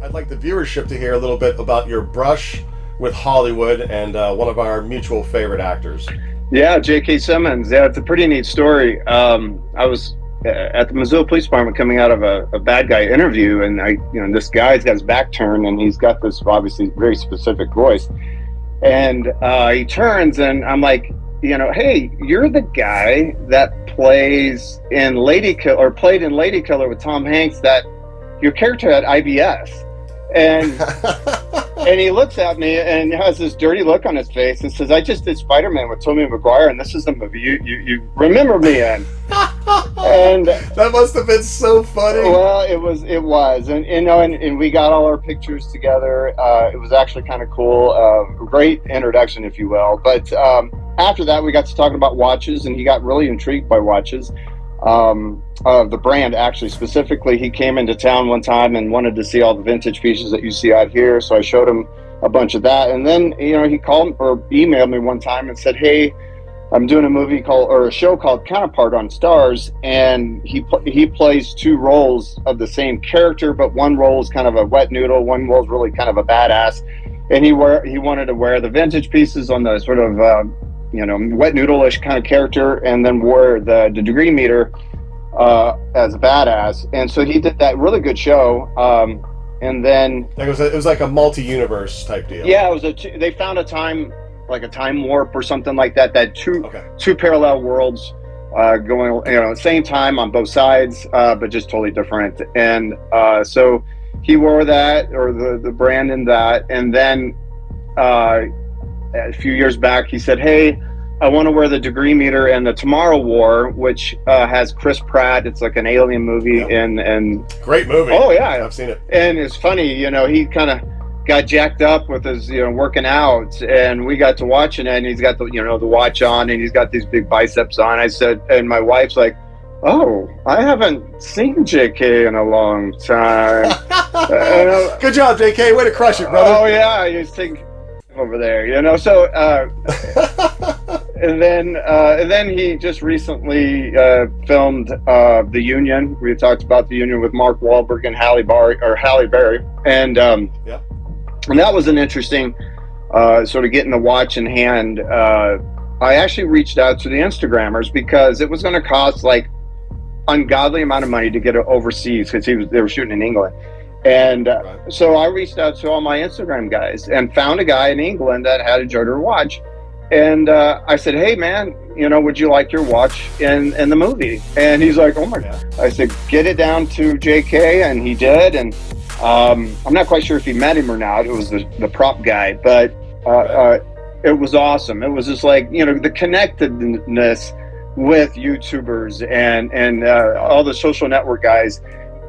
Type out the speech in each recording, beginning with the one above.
I'd like the viewership to hear a little bit about your brush with Hollywood and one of our mutual favorite actors. Yeah, JK Simmons. Yeah, it's a pretty neat story. I was at the Missoula Police Department coming out of a bad guy interview, and this guy's got his back turned, and he's got this obviously very specific voice. And he turns, and I'm like, hey, you're the guy that plays in played in Lady Killer with Tom Hanks. That your character at IBS, and and he looks at me and has this dirty look on his face and says, "I just did Spider-Man with Tobey Maguire, and this is the movie you remember me in." And that must have been so funny. Well, it was, and we got all our pictures together. It was actually kind of cool, great introduction, if you will. But after that, we got to talking about watches, and he got really intrigued by watches. The brand, actually, specifically, he came into town one time and wanted to see all the vintage pieces that you see out here. So I showed him a bunch of that, and then he called or emailed me one time and said, "Hey, I'm doing a show called Counterpart on Stars, and he plays two roles of the same character, but one role is kind of a wet noodle, one role is really kind of a badass, and he wanted to wear the vintage pieces on the sort of wet noodle-ish kind of character, and then wore the Degreemeter as a badass." And so he did that really good show, and then it was like a multi-universe type deal. Yeah, it was they found a time, like a time warp or something like that. That two parallel worlds going at the same time on both sides, but just totally different. And so he wore that, or the brand in that, and then a few years back he said, "Hey, I want to wear the Degreemeter and the Tomorrow War," which has Chris Pratt. It's like an alien movie. Yep. and great movie. Oh yeah, I've seen it. And it's funny, he kind of got jacked up with his working out, and we got to watching it, and he's got the the watch on, and he's got these big biceps on. I said, and my wife's like, "Oh, I haven't seen JK in a long time." Good job, JK. Way to crush it, brother. Oh yeah, he's taking over there, so and then he just recently filmed The Union. We talked about The Union with Mark Wahlberg and Halle Berry, and and that was an interesting sort of getting the watch in hand. I actually reached out to the Instagrammers because it was going to cost like ungodly amount of money to get it overseas, because they were shooting in England. And so I reached out to all my Instagram guys and found a guy in England that had a Jardur watch. And I said, "Hey man, would you like your watch in the movie?" And he's like, "Oh my God." I said, "Get it down to JK," and he did. And I'm not quite sure if he met him or not. It was the prop guy, but it was awesome. It was just like, the connectedness with YouTubers and all the social network guys,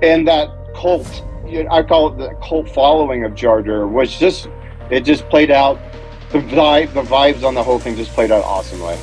and that cult. I call it the cult following of Jardur, which just played out. The vibes on the whole thing just played out awesomely.